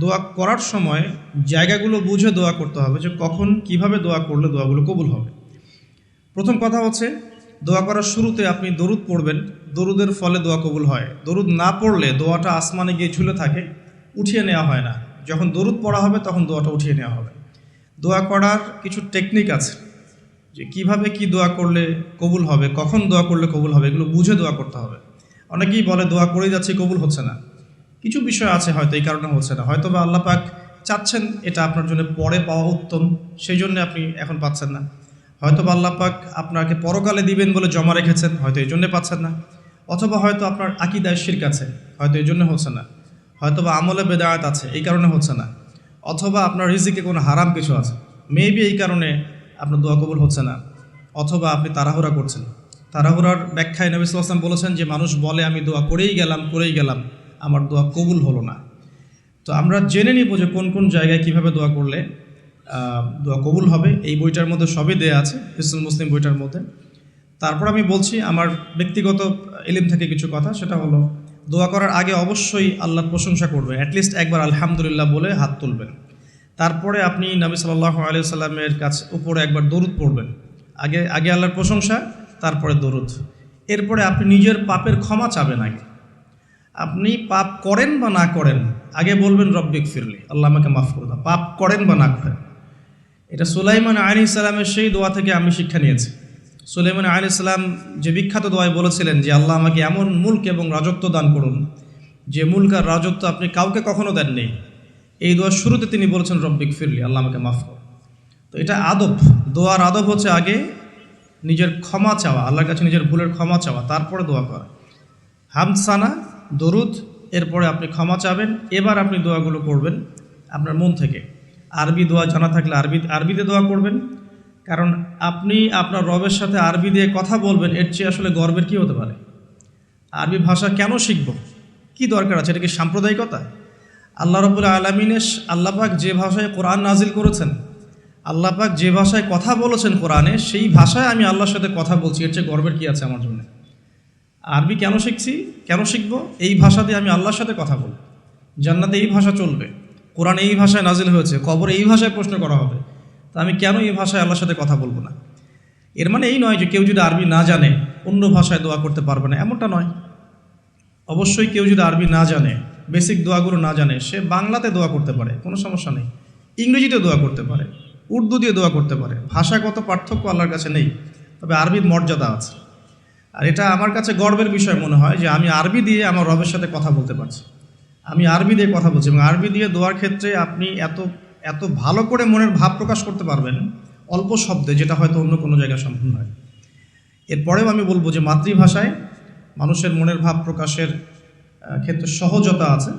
দোয়া করার সময় জায়গাগুলো বুঝে দোয়া করতে হবে, যে কখন কিভাবে দোয়া করলে দোয়াগুলো কবুল হবে। প্রথম কথা হচ্ছে, দোয়া করার শুরুতে আপনি দরুদ পড়বেন। দরুদের ফলে দোয়া কবুল হয়। দরুদ না পড়লে দোয়াটা আসমানে গিয়ে ঝুলে থাকে, উঠিয়ে নেওয়া হয় না। যখন দরুদ পড়া হবে তখন দোয়াটা উঠিয়ে নেওয়া হবে। দোয়া করার কিছু টেকনিক আছে, যে কিভাবে কি দোয়া করলে কবুল হবে, কখন দোয়া করলে কবুল হবে, এগুলো বুঝে দোয়া করতে হবে। অনেকেই বলে দোয়া করেই যাচ্ছে, কবুল হচ্ছে না। কিছু বিষয় আছে হয়তো এই কারণে হচ্ছে না, হয়তো বা আল্লাহ পাক চাচ্ছেন এটা আপনার জন্য পরে পাওয়া উত্তম, সেই জন্য আপনি এখন পাচ্ছেন না। হয়তো বা আল্লাহ পাক আপনাকে পরকালে দিবেন বলে জমা রেখেছেন, হয়তো এই জন্যে পাচ্ছেন না। অথবা হয়তো আপনার আকীদায় শিরক আছে, হয়তো এই জন্য হচ্ছে না। হয়তো বা আমলে বেদায়াত আছে, এই কারণে হচ্ছে না। অথবা আপনার রিজিকে কোনো হারাম কিছু আছে, মেবি এই কারণে আপনার দোয়া কবুল হচ্ছে না। অথবা আপনি তাড়াহুড়া করছেন। তাড়াহুড়ার ব্যাখ্যায় নবী সাল্লাল্লাহু আলাইহি ওয়াসাল্লাম বলেছেন যে মানুষ বলে আমি দোয়া করেই গেলাম, আমার দোয়া কবুল হলো না। তো আমরা জেনে নিব যে কোন কোন জায়গায় কিভাবে দোয়া করলে দোয়া কবুল হবে। এই বইটার মধ্যে সবই দেয়া আছে, হিসনুল মুসলিম বইটার মধ্যে। তারপর আমি বলছি আমার ব্যক্তিগত ইলম থেকে কিছু কথা, সেটা হলো দোয়া করার আগে অবশ্যই আল্লাহর প্রশংসা করবেন। অ্যাটলিস্ট একবার আলহামদুলিল্লাহ বলে হাত তুলবেন। তারপরে আপনি নবী সাল্লাল্লাহু আলাইহি সাল্লামের কাছে উপরে একবার দরুদ পড়বেন। আগে আল্লাহর প্রশংসা, তারপরে দরুদ। এরপরে আপনি নিজের পাপের ক্ষমা চাবেন। আগে আপনি পাপ করেন বা না করেন, আগে বলবেন রব্বিক ফিরলি, আল্লাহ আমাকে মাফ করে দাও, পাপ করেন বা না করেন। এটা সুলাইমান আলাইহিস সালামের সেই দোয়া থেকে আমি শিক্ষা নিয়েছি। সুলাইমান আলাইহিস সালাম যে বিখ্যাত দোয়ায় বলেছিলেন যে আল্লাহ আমাকে এমন মুলক এবং রাজত্ব দান করুন যে মুলক আর রাজত্ব আপনি কাউকে কখনো দেননি। এই দোয়ার শুরুতে তিনি বলেছেন রব্বিক ফিরলি, আল্লাহ আমাকে মাফ করুন। তো এটা আদব, দোয়ার আদব হচ্ছে আগে নিজের ক্ষমা চাওয়া, আল্লাহর কাছে নিজের ভুলের ক্ষমা চাওয়া, তারপরে দোয়া করা। হামসানা, দরুদ, এরপরে আপনি ক্ষমা চাবেন। এবার আপনি দোয়াগুলো করবেন আপনার মন থেকে। আরবি দোয়া জানা থাকলে আরবিতে দোয়া করবেন, কারণ আপনি আপনার রবের সাথে আরবি দিয়ে কথা বলবেন, এর চেয়ে আসলে গর্বের কী হতে পারে। আরবি ভাষা কেন শিখব, কি দরকার আছে? এটা কি সাম্প্রদায়িকতা? আল্লাহ রাব্বুল আলামিনের আল্লাহ পাক যে ভাষায় কোরআন নাজিল করেছেন, আল্লাহ পাক যে ভাষায় কথা বলেছেন কোরআনে, সেই ভাষায় আমি আল্লাহর সাথে কথা বলছি, এর চেয়ে গর্বের কী আছে আমার জন্য? আরবি কেন শিখছি, কেন শিখব? এই ভাষা দিয়ে আমি আল্লাহর সাথে কথা বলব। জান্নাতে এই ভাষা চলবে, কোরআন এই ভাষায় নাজিল হয়েছে, কবরে এই ভাষায় প্রশ্ন করা হবে, তা আমি কেন এই ভাষায় আল্লাহর সাথে কথা বলবো না? এর মানে এই নয় যে কেউ যদি আরবি না জানে অন্য ভাষায় দোয়া করতে পারবে না, এমনটা নয়। অবশ্যই কেউ যদি আরবি না জানে, বেসিক দোয়াগুলো না জানে, সে বাংলাতে দোয়া করতে পারে, কোনো সমস্যা নেই। ইংরেজিতে দোয়া করতে পারে, উর্দু দিয়ে দোয়া করতে পারে। ভাষাগত পার্থক্য আল্লাহর কাছে নেই, তবে আরবির মর্যাদা আছে। আর এটা আমার কাছে গর্বের বিষয় মনে হয় যে আমি আরবি দিয়ে আমার রবের সাথে কথা বলতে পারছি। আমি আরবি দিয়ে কথা বলছি, এবং আরবি দিয়ে দোয়ার ক্ষেত্রে আপনি এত ভালো করে মনের ভাব প্রকাশ করতে পারবেন অল্প শব্দে, যেটা হয়তো অন্য কোনো জায়গায় সম্ভব নয়। এরপরেও আমি বলবো যে মাতৃভাষায় মানুষের মনের ভাব প্রকাশের ক্ষেত্রে সহজতা আছে।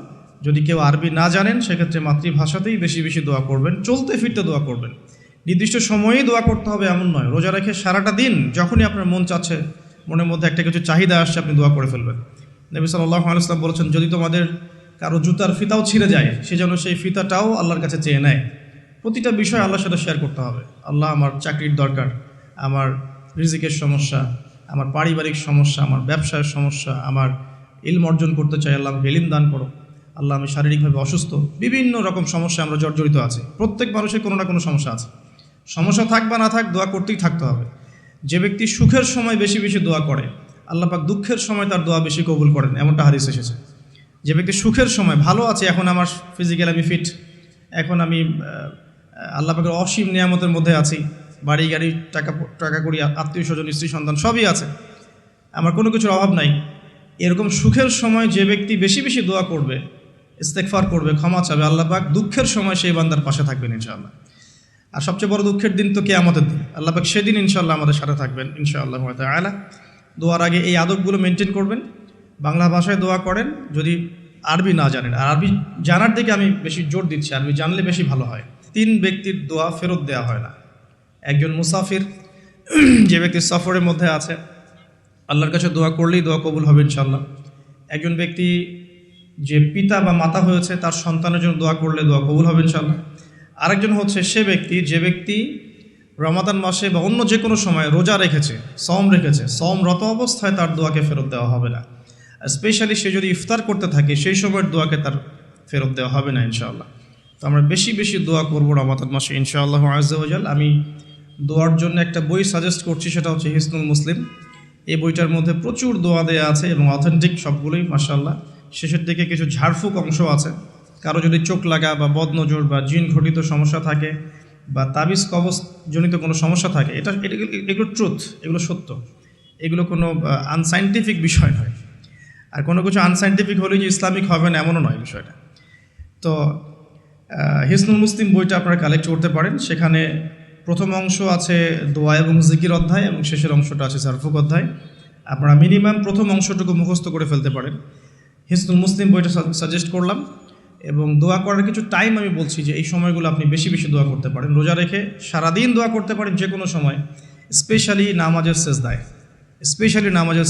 যদি কেউ আরবি না জানেন, সেক্ষেত্রে মাতৃভাষাতেই বেশি বেশি দোয়া করবেন, চলতে ফিরতে দোয়া করবেন। নির্দিষ্ট সময়েই দোয়া করতে হবে এমন নয়। রোজা রেখে সারাটা দিন যখনই আপনার মন চাচ্ছে, মনের মধ্যে একটা কিছু চাহিদা আসছে, আপনি দোয়া করে ফেলবেন। নবী সাল্লাল্লাহু আলাইহি ওয়াসাল্লাম বলেছেন, যদি তোমাদের কারো জুতার ফিতাও ছিঁড়ে যায়, সে যেন সেই ফিতাটাও আল্লাহর কাছে চেয়ে নেয়। প্রতিটা বিষয় আল্লাহর সাথে শেয়ার করতে হবে। আল্লাহ, আমার চাকরির দরকার, আমার রিজিকের সমস্যা, আমার পারিবারিক সমস্যা, আমার ব্যবসার সমস্যা, আমার ইলম অর্জন করতে চাই, আল্লাহ আমাকে ইলম দান করো। আল্লাহ, আমি শারীরিকভাবে অসুস্থ। বিভিন্ন রকম সমস্যা আমরা জর্জরিত আছি। প্রত্যেক মানুষের কোনো না কোনো সমস্যা আছে। সমস্যা থাক বা না থাক, দোয়া করতেই থাকতে হবে। যে ব্যক্তি সুখের সময় বেশি বেশি দোয়া করে, আল্লাহ পাক দুঃখের সময় তার দোয়া বেশি কবুল করেন, এমনটা হাদিস এসেছে। যে ব্যক্তি সুখের সময় ভালো আছে, এখন আমার ফিজিক্যাল আমি ফিট, এখন আমি আল্লাহ পাকের অসীম নিয়ামতের মধ্যে আছি, বাড়ি গাড়ি টাকা করি, আত্মীয় স্বজন, স্ত্রী সন্তান সবই আছে, আমার কোনো কিছুর অভাব নাই। এরকম সুখের সময় যে ব্যক্তি বেশি বেশি দোয়া করবে, ইস্তেগফার করবে, ক্ষমা চাবে, আল্লাহ পাক দুঃখের সময় সেই বান্দার পাশে থাকবেন ইনশাআল্লাহ। আর সবচেয়ে বড় দুঃখের দিন তো কিয়ামতের দিন, আল্লাহ পাক সেদিন ইনশাআল্লাহ আমাদের সাথে থাকবেন ইনশাআল্লাহ তাআলা। দোয়ার আগে এই আদবগুলো মেনটেন করবেন। বাংলা ভাষায় দোয়া করেন যদি আরবি না জানেন। আর আরবি জানার দিকে আমি বেশি জোর দিচ্ছি, আরবি জানলে বেশি ভালো হয়। 3 ব্যক্তির দোয়া ফেরত দেওয়া হয় না। একজন মুসাফির, যে ব্যক্তি সফরের মধ্যে আছে, আল্লাহর কাছে দোয়া করলেই দোয়া কবুল হবে ইনশাআল্লাহ। একজন ব্যক্তি যে পিতা বা মাতা হয়েছে, তার সন্তানের জন্য দোয়া করলে দোয়া কবুল হবে ইনশাআল্লাহ। আরেকজন হচ্ছে সে ব্যক্তি যে ব্যক্তি রমাদান মাসে বা অন্য যে কোনো সময় রোজা রেখেছে, সমরত অবস্থায় তার দোয়াকে ফেরত দেওয়া হবে না। স্পেশালি সে যদি ইফতার করতে থাকে, সেই সময়ের দোয়াকে তার ফেরত দেওয়া হবে না ইনশাআল্লাহ। তো আমরা বেশি বেশি দোয়া করবো রমাদান মাসে ইনশাআল্লাহ আযজা ওয়া জাল। আমি দোয়ার জন্য একটা বই সাজেস্ট করছি, সেটা হচ্ছে হিসনুল মুসলিম। এই বইটার মধ্যে প্রচুর দোয়া দেওয়া আছে এবং অথেন্টিক সবগুলোই মাশাআল্লাহ। শেষের দিকে কিছু ঝাড়ফুঁক অংশ আছে। কারো যদি চোখ লাগা বা বদনজর বা জিন ঘটিত সমস্যা থাকে বা তাবিজ কবজ জনিত কোনো সমস্যা থাকে, এগুলো ট্রুথ, এগুলো সত্য, এগুলো কোনো আনসাইন্টিফিক বিষয় নয়। আর কোনো কিছু আনসাইন্টিফিক হলেই যে ইসলামিক হবে না এমনও নয় বিষয়টা। তো হিসনুল মুসলিম বইটা আপনারা কালেক্ট করতে পারেন। সেখানে প্রথম অংশ আছে দোয়া এবং জিকির অধ্যায় এবং শেষের অংশটা আছে ঝাড়ফুঁক অধ্যায়। আপনারা মিনিমাম প্রথম অংশটুকু মুখস্থ করে ফেলতে পারেন। হিসনুল মুসলিম বইটা সাজেস্ট করলাম। এবং দোয়া করার কিছু টাইম আমি বলছি যে এই সময়গুলো আপনি বেশি বেশি দোয়া করতে পারেন। রোজা রেখে সারাদিন দোয়া করতে পারেন যে কোনো সময়, স্পেশালি নামাজের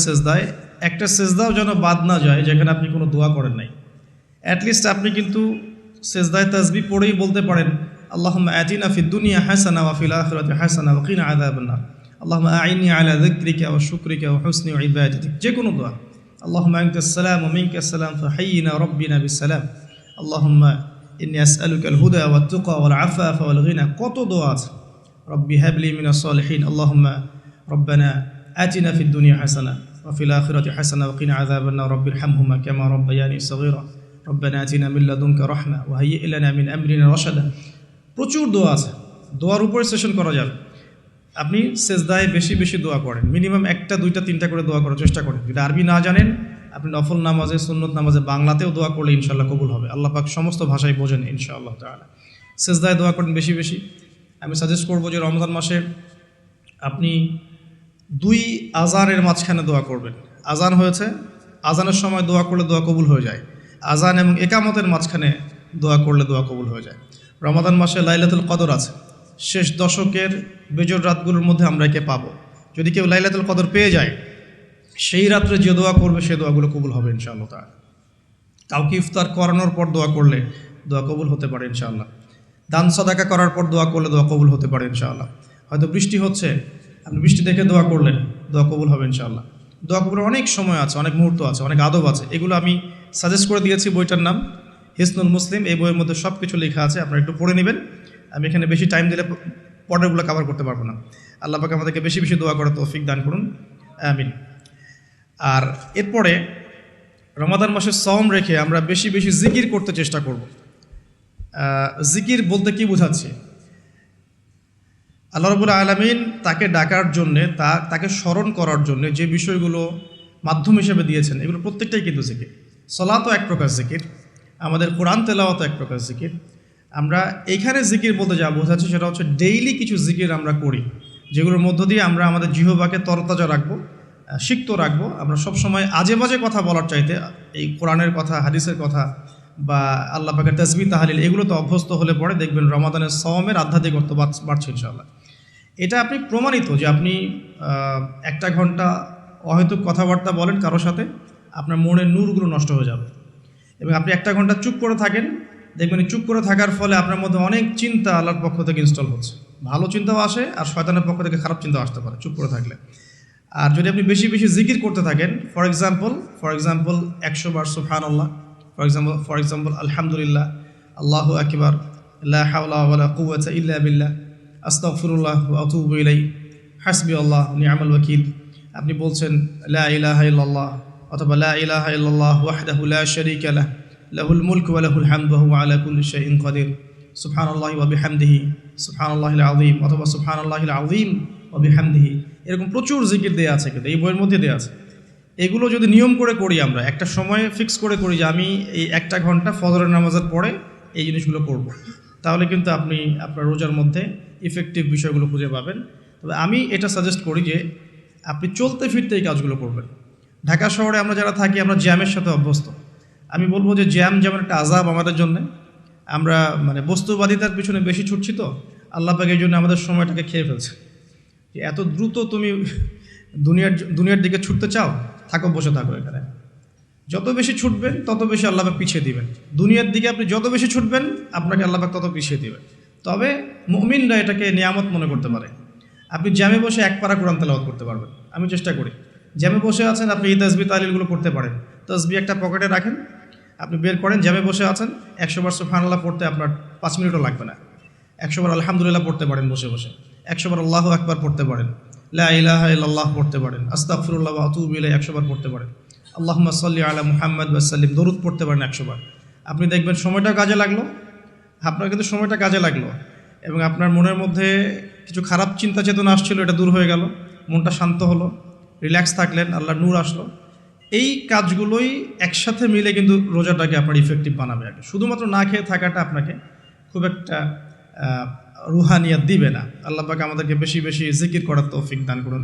সেজদায় একটা সেজদাও যেন বাদ না যায় যেখানে আপনি কোনো দোয়া করেন নাই। অ্যাটলিস্ট আপনি কিন্তু সেজদায় তাসবিহ পড়েই বলতে পারেন আল্লাহুম্মা আতিনা ফিদ দুনিয়া হাসানা ওয়া ফিল আখিরাতি হাসানা ওয়া কিনা আযাবান নার, আল্লাহুম্মা আইনি আলা যিকরিকা ওয়া শুকরিকা ওয়া হুসনি ইবাদাতিক, যে কোনো দোয়া। আল্লাহুম্মা আনতাস সালাম ওয়া মিনকাস সালাম ফাহাইয়িনা রাব্বিনা বিস সালাম, আল্লাহুম্মা ইন্নী আসআলুকাল হুদা ওয়াত তুকা ওয়াল আফাফা ওয়াল গিনা, কত দোয়া আছে। রব্বি হাবলি মিনাস সালিহিন, আল্লাহুম্মা রব্বানা আতিনা ফিদ দুনিয়া হাসানা ওয়া ফিল আখিরাতি হাসানা ওয়া কিনা আযাবান নার, রব্বিরহামহুমা কামা রাব্বায়ানি সগীরা, রব্বানা আতিনা মিন লাদুনকা রাহমা ওয়া হাইয়্যি লানা মিন আমরিনা রাশাদা। প্রচুর দোয়া আছে, দোয়ার উপরে সেশন করা যাবে। আপনি সেজদায় বেশি বেশি দোয়া করেন, মিনিমাম 1টা 2টা 3টা করে দোয়া করার চেষ্টা করেন। যদি আরবি না জানেন, আপনি নফল নামাজে, সুন্নত নামাজে বাংলাতেও দোয়া করলে ইনশাআল্লাহ কবুল হবে। আল্লাহ পাক সমস্ত ভাষায় বোঝেন ইনশাআল্লাহ তাআলা। সেজদায় দোয়া করেন বেশি বেশি। আমি সাজেস্ট করবো যে রমজান মাসে আপনি 2 আজানের মাঝখানে দোয়া করবেন। আজান হয়েছে, আজানের সময় দোয়া করলে দোয়া কবুল হয়ে যায়। আজান এবং একামতের মাঝখানে দোয়া করলে দোয়া কবুল হয়ে যায়। রমাদান মাসে লাইলাতুল কদর আছে, শেষ দশকের বেজর রাতগুলোর মধ্যে আমরা একে পাবো। যদি কেউ লাইলাতুল কদর পেয়ে যায়, সেই রাত্রে যে দোয়া করবে সে দোয়াগুলো কবুল হবে ইনশাআল্লাহ তাআলা। কাউকে ইফতার করানোর পর দোয়া করলে দোয়া কবুল হতে পারে ইনশাআল্লাহ। দান সাদাকা করার পর দোয়া করলে দোয়া কবুল হতে পারে ইনশাআল্লাহ। হয়তো বৃষ্টি হচ্ছে, আপনি বৃষ্টি দেখে দোয়া করলেন, দোয়া কবুল হবে ইনশাআল্লাহ। দোয়া কবুলের অনেক সময় আছে, অনেক মুহূর্ত আছে, অনেক আদব আছে। এগুলো আমি সাজেস্ট করে দিয়েছি। বইটার নাম হিসনুল মুসলিম। এই বইয়ের মধ্যে সব কিছু লেখা আছে, আপনারা একটু পড়ে নেবেন। আমি এখানে বেশি টাইম দিলে পর্যায়গুলো কভার করতে পারবো না। আল্লাহ পাক আমাদেরকে বেশি বেশি দোয়া করার তৌফিক দান করুন, আমিন। আর এরপরে রমাদান মাসে সওম রেখে আমরা বেশি বেশি জিকির করতে চেষ্টা করব। জিকির বলতে কি বোঝাচ্ছি? আল্লাহ রাব্বুল আলামিন তাকে ডাকার জন্যে, তাকে স্মরণ করার জন্যে যে বিষয়গুলো মাধ্যম হিসেবে দিয়েছেন, এগুলো প্রত্যেকটাই কিন্তু জিকির। সলাতও এক প্রকার জিকির, আমাদের কোরআন তেলাওয়াতও এক প্রকার জিকির। আমরা এইখানে জিকির বলতে যা বোঝাচ্ছি সেটা হচ্ছে ডেইলি কিছু জিকির আমরা করি, যেগুলোর মধ্য দিয়ে আমরা আমাদের জিহ্বাকে তরতাজা রাখবো, সিক্ত রাখবো। আমরা সবসময় আজে বাজে কথা বলার চাইতে এই কোরআনের কথা, হাদিসের কথা বা আল্লাহ পাকের তাসবিহ তাহলিল, এগুলো তো অভ্যস্ত হলে পরে দেখবেন রমাদানের সওমের আধ্যাত্মিকত্ব বাড়ছে ইনশাআল্লাহ। এটা আপনি প্রমাণিত যে আপনি 1টা ঘন্টা অহেতুক কথাবার্তা বলেন কারোর সাথে, আপনার মনের নূরগুলো নষ্ট হয়ে যাবে। এবং আপনি 1টা ঘন্টা চুপ করে থাকেন, দেখবেন চুপ করে থাকার ফলে আপনার মধ্যে অনেক চিন্তা আল্লাহর পক্ষ থেকে ইনস্টল হচ্ছে। ভালো চিন্তাও আসে আর শয়তানের পক্ষ থেকে খারাপ চিন্তাও আসতে পারে চুপ করে থাকলে। আর যদি আপনি বেশি বেশি জিকির করতে থাকেন, ফর এক্সাম্পল 100 বার সুবহানাল্লাহ, ফর এক্সাম্পল আলহামদুলিল্লাহ, আল্লাহু আকবার, লা হাওলা ওয়ালা কুওয়াতা ইল্লা বিল্লাহ, আস্তাগফিরুল্লাহ ওয়া আতুবু ইলাইহি, হাসবিয়াল্লাহ ওয়া নি'মাল ওয়াকিল। আপনি বলছেন লা ইলাহা ইল্লাল্লাহ অথবা লা ইলাহা ইল্লাল্লাহ ওয়াহদাহু লা শারীকা লাহু, লাহুল মুলকু ওয়া লাহুল হামদু ওয়া হুয়া আলা কুল্লি শাইইন কাদির, সুবহানাল্লাহি ওয়া বিহামদিহি, সুবহানাল্লাহিল আযীম অথবা সুবহানাল্লাহিল আযীম ওয়া বিহামদিহি। এরকম প্রচুর জিকির দেয়া আছে, কিন্তু এই বইয়ের মধ্যে দেয়া আছে। এগুলো যদি নিয়ম করে করি, আমরা একটা সময় ফিক্স করে করি যে আমি এই 1টা ঘন্টা ফজরের নামাজের পরে এই জিনিসগুলো করব, তাহলে কিন্তু আপনি আপনার রোজার মধ্যে ইফেক্টিভ বিষয়গুলো খুঁজে পাবেন। তবে আমি এটা সাজেস্ট করি যে আপনি চলতে ফিরতে এই কাজগুলো করবেন। ঢাকা শহরে আমরা যারা থাকি, আমরা জ্যামের সাথে অভ্যস্ত। আমি বলবো যে জ্যাম যেমন একটা আযাব আমাদের জন্য, আমরা মানে বস্তুবাদিতার পিছনে বেশি ছুটছি, তো আল্লাহ পাক এই জন্য আমাদের সময়টাকে খেয়ে ফেলছে। যে এত দ্রুত তুমি দুনিয়ার দিকে ছুটতে চাও, থাকো, বসে থাকো এখানে। যত বেশি ছুটবেন তত বেশি আল্লাহ পাক পিছিয়ে দিবেন। দুনিয়ার দিকে আপনি যত বেশি ছুটবেন, আপনাকে আল্লাহ পাক তত পিছিয়ে দিবেন। তবে মুমিনরা এটাকে নিয়ামত মনে করতে পারে। আপনি জ্যামে বসে 1 পারা কোরআন তেলাওয়াত করতে পারবেন। আমি চেষ্টা করি, জ্যামে বসে আছেন, আপনি এই তাসবিহ তাহলিলগুলো করতে পারেন। তাসবিহ একটা পকেটে রাখেন, আপনি বের করেন, জ্যামে বসে আছেন, 100 বার সুবহানাল্লাহ পড়তে আপনার 5 মিনিটও লাগবে না। 100 বার আলহামদুলিল্লাহ পড়তে পারেন বসে বসে, 100 বার আল্লাহু আকবার পড়তে পারেন, লা ইলাহা ইল্লাল্লাহ পড়তে পারেন, আস্তাগফিরুল্লাহ ওয়া আতুবু ইলাইহি 100 বার পড়তে পারেন, আল্লাহুম্মা সাল্লি আলা মুহাম্মাদ ওয়া সাল্লিম দরুদ পড়তে পারেন 100 বার। আপনি দেখবেন সময়টা কাজে লাগলো, আপনার কিন্তু সময়টা কাজে লাগলো, এবং আপনার মনের মধ্যে কিছু খারাপ চিন্তা চেতনা আসছিল, এটা দূর হয়ে গেল, মনটা শান্ত হলো, রিল্যাক্স থাকলেন, আল্লাহর নূর আসলো। এই কাজগুলোই একসাথে মিলে কিন্তু রোজাটাকে আপনার ইফেক্টিভ বানাবে। আর কি শুধুমাত্র না খেয়ে থাকাটা আপনাকে খুব একটা রুহানিয়াত দিবে না। আল্লাহ পাক আমাদেরকে বেশি বেশি জিকির করার তৌফিক দান করুন।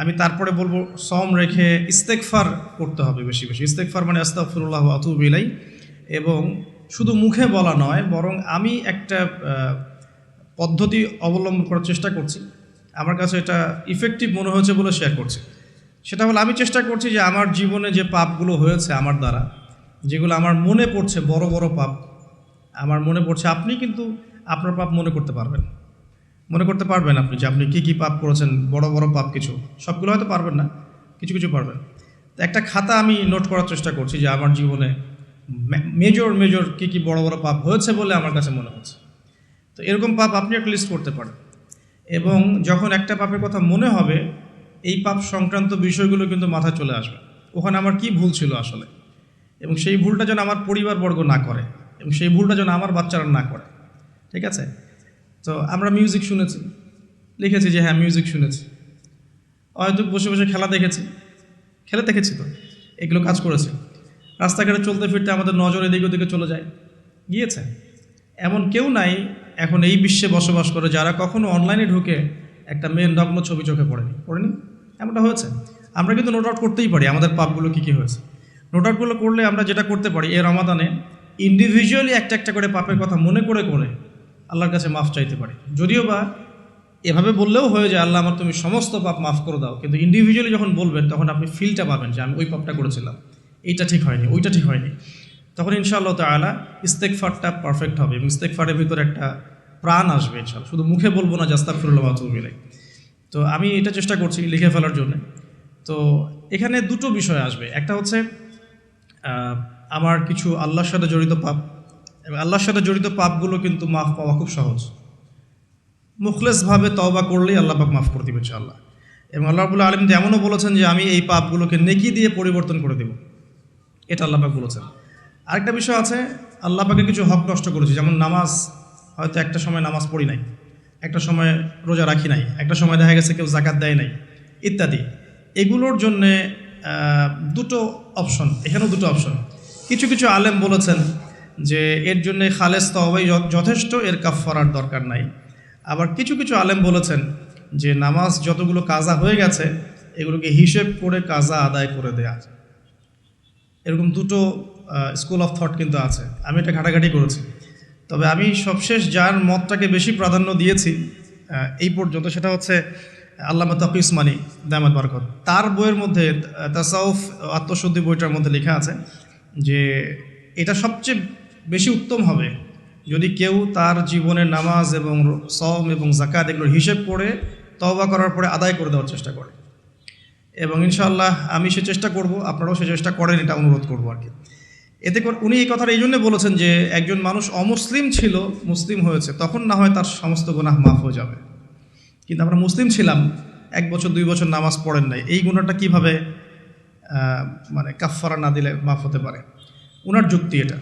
আমি তারপরে বলবো, সওম রেখে ইস্তেগফার করতে হবে বেশি বেশি। ইস্তেগফার মানে আস্তাগফিরুল্লাহ ওয়া আতুবু ইলাইহি, এবং শুধু মুখে বলা নয়, বরং আমি একটা পদ্ধতি অবলম্বন করার চেষ্টা করছি, আমার কাছে এটা ইফেক্টিভ মনে হয়েছে বলে শেয়ার করছি। সেটা হলো, আমি চেষ্টা করছি যে আমার জীবনে যে পাপগুলো হয়েছে আমার দ্বারা, যেগুলো আমার মনে পড়ছে, বড় বড় পাপ আমার মনে পড়ছে, আপনি কিন্তু আপনার পাপ মনে করতে পারবেন, আপনি যে আপনি কী কী পাপ করেছেন, বড় বড় পাপ কিছু, সবগুলো হয়তো পারবেন না, কিছু কিছু পারবেন। তো একটা খাতা আমি নোট করার চেষ্টা করছি যে আমার জীবনে মেজর কী কী বড় বড় পাপ হয়েছে বলে আমার কাছে মনে হচ্ছে। তো এরকম পাপ আপনি একটা লিস্ট করতে পারেন, এবং যখন একটা পাপের কথা মনে হবে, এই পাপ সংক্রান্ত বিষয়গুলো কিন্তু মাথায় চলে আসবে, ওখানে আমার কি ভুল ছিল আসলে, এবং সেই ভুলটা যেন আমার পরিবারবর্গ না করে, এবং সেই ভুলটা যেন আমার বাচ্চারা না করে। ঠিক আছে? তো আমরা মিউজিক শুনেছি, লিখেছি যে হ্যাঁ মিউজিক শুনেছি, হয়তো বসে বসে খেলা দেখেছি, তো এগুলো কাজ করেছে। রাস্তাঘাটে চলতে ফিরতে আমাদের নজর এদিকে ওদিকে চলে গিয়েছে। এমন কেউ নাই এখন এই বিশ্বে বসবাস করে যারা কখনো অনলাইনে ঢুকে একটা মেয়ের নগ্ন ছবি চোখে পড়েনি। এমনটা হয়েছে। আমরা কিন্তু নোট আউট করতেই পারি আমাদের পাপগুলো কী কী হয়েছে। নোট আউটগুলো করলে আমরা যেটা করতে পারি, এই রমাদানে ইন্ডিভিজুয়ালি একটা করে পাপের কথা মনে করে আল্লাহর কাছে মাফ চাইতে পারি। যদিও বা এভাবে বললেও হয়ে যায়, আল্লাহ আমার তুমি সমস্ত পাপ মাফ করে দাও, কিন্তু ইন্ডিভিজুয়ালি যখন বলবেন তখন আপনি ফিলটা পাবেন যে আমি ওই পাপটা করেছিলাম, এইটা ঠিক হয়নি, ওইটা ঠিক হয়নি। তখন ইনশাআল্লাহ তাআলা ইস্তেগফারটা পারফেক্ট হবে, এবং ইস্তেগফারের ভিতরে একটা প্রাণ আসবে ইনশাআল্লাহ। শুধু মুখে বলবো না যে আস্তাগফিরুল্লাহ ওয়া আতুবু ইলাইহি। তো আমি এটা চেষ্টা করছি লিখে ফেলার জন্য। তো এখানে দুটো বিষয় আসবে, একটা হচ্ছে আমার কিছু আল্লাহর সাথে জড়িত পাপ, এবং আল্লাহর সাথে জড়িত পাপগুলো কিন্তু মাফ পাওয়া খুব সহজ। মুখলেসভাবে তওবা করলেই আল্লাহ পাক মাফ করে দেবে ইনশাআল্লাহ। এবং আল্লাহ রাব্বুল আলামিন এমনও বলেছেন যে আমি এই পাপগুলোকে নেকি দিয়ে পরিবর্তন করে দেব, এটা আল্লাহ পাক বলেছেন। আরেকটা বিষয় আছে, আল্লাহ পাকের কিছু হক নষ্ট করেছি, যেমন নামাজ, হয়তো একটা সময় নামাজ পড়ি নাই, একটা সময় রোজা রাখি নাই, একটা সময় দেখা গেছে কেউ জাকাত দেয় নাই ইত্যাদি। এগুলোর জন্যে দুটো অপশন, এখানেও দুটো অপশন। কিছু আলেম বলেছেন যে এর জন্য খালেস তওবাই যথেষ্ট, এর কাফফারার দরকার নাই। আবার কিছু আলেম বলেছেন যে নামাজ যতগুলো কাজা হয়ে গেছে এগুলোকে হিসেব করে কাজা আদায় করে দেয়া। এরকম দুটো স্কুল অফ থট কিন্তু আছে, আমি এটা ঘাটাঘাটি করেছি। তবে আমি সবশেষ যার মতটাকে বেশি প্রাধান্য দিয়েছি এই পর্যন্ত, সেটা হচ্ছে আল্লামা তাকি উসমানী দামাত বারাকাত, তার বইয়ের মধ্যে তাসাউফ আত্মশুদ্ধি বইটার মধ্যে লেখা আছে যে এটা সবচেয়ে বেশি উত্তম হবে যদি কেউ তার জীবনের নামাজ এবং সওম এবং যাকাত এগুলোর হিসেব করে তওবা করার পরে আদায় করে দেওয়ার চেষ্টা করে। এবং ইনশাআল্লাহ আমি সে চেষ্টা করব, আপনারাও সে চেষ্টা করেন, এটা অনুরোধ করবো আর কি। এতে করে উনি এই কথাটা এই জন্য বলেছেন যে একজন মানুষ অমুসলিম ছিল, মুসলিম হয়েছে, তখন না হয় তার সমস্ত গুনাহ মাফ হয়ে যাবে, কিন্তু আমরা মুসলিম ছিলাম 1 বছর 2 বছর নামাজ পড়েন নাই, এই গুনাহটা কীভাবে মানে কাফফারা না দিলে মাফ হতে পারে? ওনার যুক্তি এটা।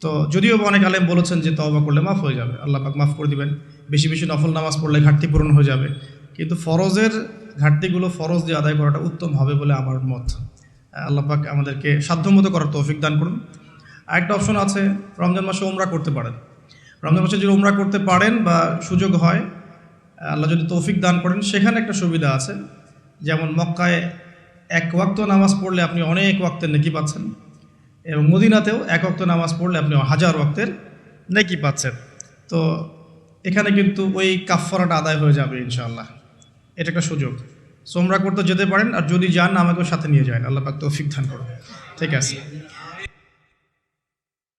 তো যদিও অনেক আলেম বলেছেন যে তওবা করলে মাফ হয়ে যাবে, আল্লাহ পাক মাফ করে দিবেন, বেশি বেশি নফল নামাজ পড়লে ঘাটতি পূরণ হয়ে যাবে, কিন্তু ফরজের ঘাটতিগুলো ফরজ দিয়ে আদায় করাটা উত্তম হবে বলে আমার মত। আল্লাহ পাক আমাদেরকে সাধ্যমতো করার তৌফিক দান করুন। আরেকটা অপশন আছে, রমজান মাসে উমরা করতে পারেন। রমজান মাসে যদি উমরা করতে পারেন বা সুযোগ হয়, আল্লাহ যদি তৌফিক দান করেন, সেখানে একটা সুবিধা আছে, যেমন মক্কায় 1 ওয়াক্ত নামাজ পড়লে আপনি অনেক ওয়াক্তের নেকি পাচ্ছেন, এবং মদিনাতেও 1 ওয়াক্ত নামাজ পড়লে আপনি 1000 ওয়াক্তের নেকি পাচ্ছেন। তো এখানে কিন্তু ওই কাফফারাটা আদায় হয়ে যাবে ইনশাআল্লাহ। এটা একটা সুযোগ। উমরা করতে যেতে পারেন, আর যদি যান আমাকেও সাথে নিয়ে যান, আল্লাহ পাক তৌফিক দান করুন। ঠিক আছে।